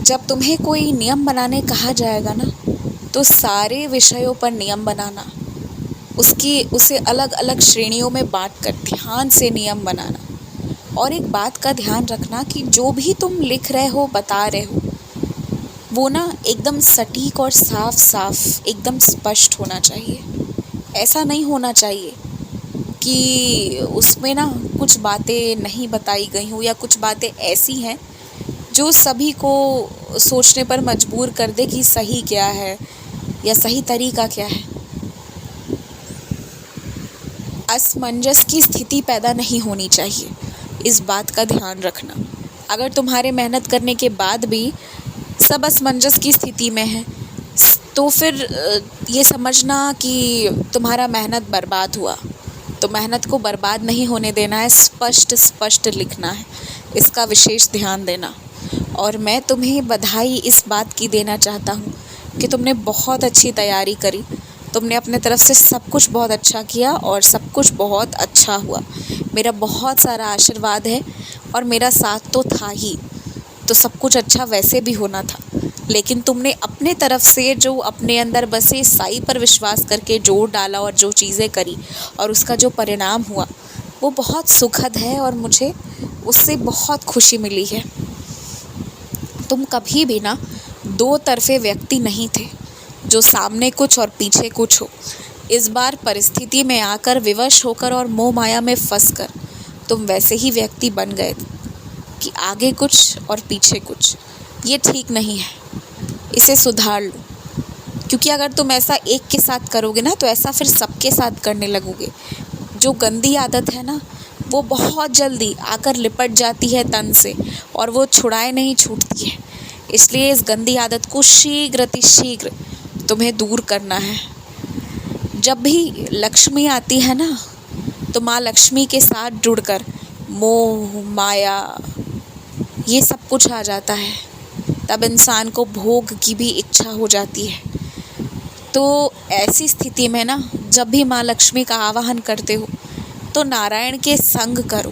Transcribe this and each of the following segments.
जब तुम्हें कोई नियम बनाने कहा जाएगा ना, तो सारे विषयों पर नियम बनाना, उसे अलग अलग श्रेणियों में बांट कर ध्यान से नियम बनाना। और एक बात का ध्यान रखना कि जो भी तुम लिख रहे हो, बता रहे हो, वो ना एकदम सटीक और साफ साफ एकदम स्पष्ट होना चाहिए। ऐसा नहीं होना चाहिए कि उसमें ना कुछ बातें नहीं बताई गई हों, या कुछ बातें ऐसी हैं जो सभी को सोचने पर मजबूर कर दे कि सही क्या है या सही तरीका क्या है। असमंजस की स्थिति पैदा नहीं होनी चाहिए, इस बात का ध्यान रखना। अगर तुम्हारे मेहनत करने के बाद भी सब असमंजस की स्थिति में है, तो फिर ये समझना कि तुम्हारा मेहनत बर्बाद हुआ। तो मेहनत को बर्बाद नहीं होने देना है, स्पष्ट स्पष्ट लिखना है, इसका विशेष ध्यान देना। और मैं तुम्हें बधाई इस बात की देना चाहता हूँ कि तुमने बहुत अच्छी तैयारी करी, तुमने अपने तरफ से सब कुछ बहुत अच्छा किया और सब कुछ बहुत अच्छा हुआ। मेरा बहुत सारा आशीर्वाद है और मेरा साथ तो था ही, तो सब कुछ अच्छा वैसे भी होना था। लेकिन तुमने अपने तरफ से जो अपने अंदर बसे साई पर विश्वास करके जोर डाला और जो चीज़ें करी, और उसका जो परिणाम हुआ वो बहुत सुखद है और मुझे उससे बहुत खुशी मिली है। तुम कभी भी ना दो तरफे व्यक्ति नहीं थे, जो सामने कुछ और पीछे कुछ हो। इस बार परिस्थिति में आकर विवश होकर और मोह माया में फंसकर तुम वैसे ही व्यक्ति बन गए कि आगे कुछ और पीछे कुछ। ये ठीक नहीं है, इसे सुधार लो। क्योंकि अगर तुम ऐसा एक के साथ करोगे ना, तो ऐसा फिर सबके साथ करने लगोगे। जो गंदी आदत है ना, वो बहुत जल्दी आकर लिपट जाती है तन से, और वो छुड़ाए नहीं छूटती है। इसलिए इस गंदी आदत को शीघ्र अतिशीघ्र तुम्हें दूर करना है। जब भी लक्ष्मी आती है ना, तो माँ लक्ष्मी के साथ जुड़कर मोह माया ये सब कुछ आ जाता है। तब इंसान को भोग की भी इच्छा हो जाती है। तो ऐसी स्थिति में ना, जब भी माँ लक्ष्मी का आवाहन करते हो, तो नारायण के संग करो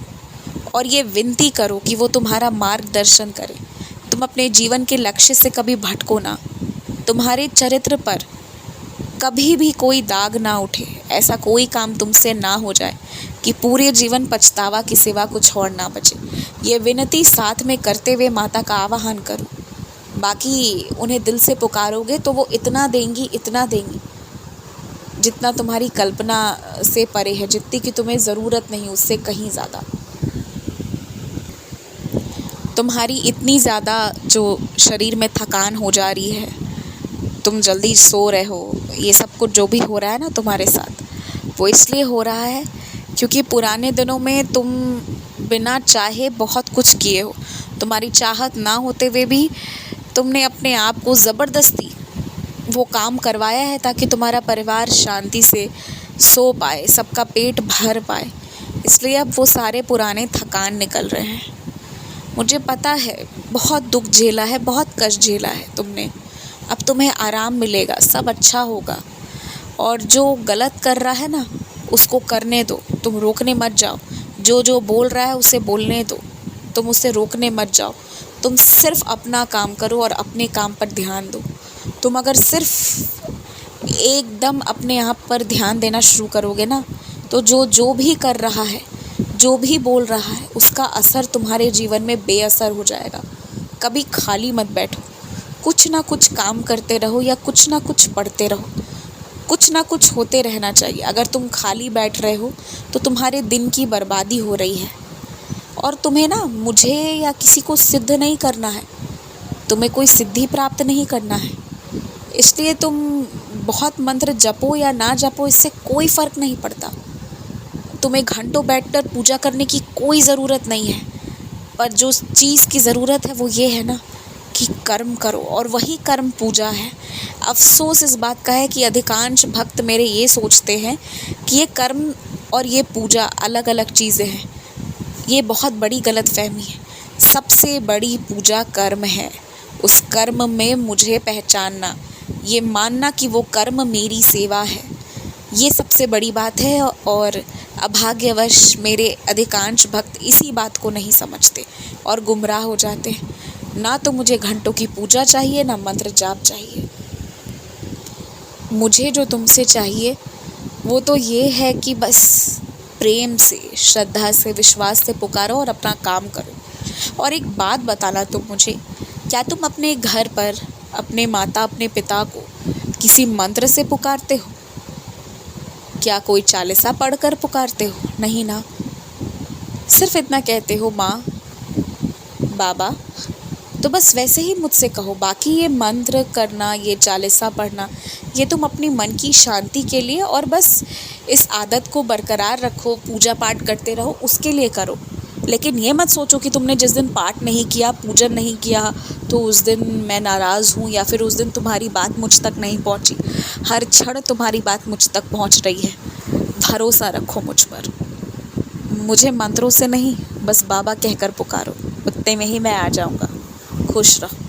और ये विनती करो कि वो तुम्हारा मार्गदर्शन करे। तुम अपने जीवन के लक्ष्य से कभी भटको ना, तुम्हारे चरित्र पर कभी भी कोई दाग ना उठे, ऐसा कोई काम तुमसे ना हो जाए कि पूरे जीवन पछतावा के सिवा कुछ और ना बचे। ये विनती साथ में करते हुए माता का आवाहन करो। बाकी उन्हें दिल से पुकारोगे तो वो इतना देंगी जितना तुम्हारी कल्पना से परे है, जितनी कि तुम्हें ज़रूरत नहीं, उससे कहीं ज़्यादा। तुम्हारी इतनी ज़्यादा जो शरीर में थकान हो जा रही है, तुम जल्दी सो रहे हो, ये सब कुछ जो भी हो रहा है ना तुम्हारे साथ, वो इसलिए हो रहा है क्योंकि पुराने दिनों में तुम बिना चाहे बहुत कुछ किए हो। तुम्हारी चाहत ना होते हुए भी तुमने अपने आप को ज़बरदस्ती वो काम करवाया है ताकि तुम्हारा परिवार शांति से सो पाए, सबका पेट भर पाए। इसलिए अब वो सारे पुराने थकान निकल रहे हैं। मुझे पता है, बहुत दुख झेला है, बहुत कष्ट झेला है तुमने। अब तुम्हें आराम मिलेगा, सब अच्छा होगा। और जो गलत कर रहा है ना, उसको करने दो, तुम रोकने मत जाओ। जो बोल रहा है उसे बोलने दो, तुम उसे रोकने मत जाओ। तुम सिर्फ अपना काम करो और अपने काम पर ध्यान दो। तुम अगर सिर्फ एकदम अपने आप पर ध्यान देना शुरू करोगे ना, तो जो भी कर रहा है, जो भी बोल रहा है, उसका असर तुम्हारे जीवन में बेअसर हो जाएगा। कभी खाली मत बैठो, कुछ ना कुछ काम करते रहो या कुछ ना कुछ पढ़ते रहो। कुछ ना कुछ होते रहना चाहिए। अगर तुम खाली बैठ रहे हो तो तुम्हारे दिन की बर्बादी हो रही है। और तुम्हें ना मुझे या किसी को सिद्ध नहीं करना है, तुम्हें कोई सिद्धि प्राप्त नहीं करना है। इसलिए तुम बहुत मंत्र जपो या ना जपो, इससे कोई फ़र्क नहीं पड़ता। तुम्हें घंटों बैठकर पूजा करने की कोई ज़रूरत नहीं है। पर जो चीज़ की ज़रूरत है वो ये है ना कि कर्म करो, और वही कर्म पूजा है। अफ़सोस इस बात का है कि अधिकांश भक्त मेरे ये सोचते हैं कि ये कर्म और ये पूजा अलग अलग चीज़ें हैं। ये बहुत बड़ी गलतफ़हमी है। सबसे बड़ी पूजा कर्म है। उस कर्म में मुझे पहचानना, ये मानना कि वो कर्म मेरी सेवा है, ये सबसे बड़ी बात है। और अभाग्यवश मेरे अधिकांश भक्त इसी बात को नहीं समझते और गुमराह हो जाते हैं। ना तो मुझे घंटों की पूजा चाहिए, ना मंत्र जाप चाहिए। मुझे जो तुमसे चाहिए वो तो ये है कि बस प्रेम से, श्रद्धा से, विश्वास से पुकारो और अपना काम करो। और एक बात बताना तुम मुझे, क्या तुम अपने घर पर अपने माता, अपने पिता को किसी मंत्र से पुकारते हो? क्या कोई चालीसा पढ़कर पुकारते हो? नहीं ना। सिर्फ इतना कहते हो माँ, बाबा, तो बस वैसे ही मुझसे कहो। बाकी ये मंत्र करना, ये चालीसा पढ़ना, ये तुम अपनी मन की शांति के लिए और बस इस आदत को बरकरार रखो, पूजा पाठ करते रहो, उसके लिए करो। लेकिन ये मत सोचो कि तुमने जिस दिन पाठ नहीं किया, पूजन नहीं किया, तो उस दिन मैं नाराज़ हूँ या फिर उस दिन तुम्हारी बात मुझ तक नहीं पहुँची। हर क्षण तुम्हारी बात मुझ तक पहुँच रही है। भरोसा रखो मुझ पर। मुझे मंत्रों से नहीं, बस बाबा कहकर पुकारो, उतने में ही मैं आ जाऊँगा। खुश रहो।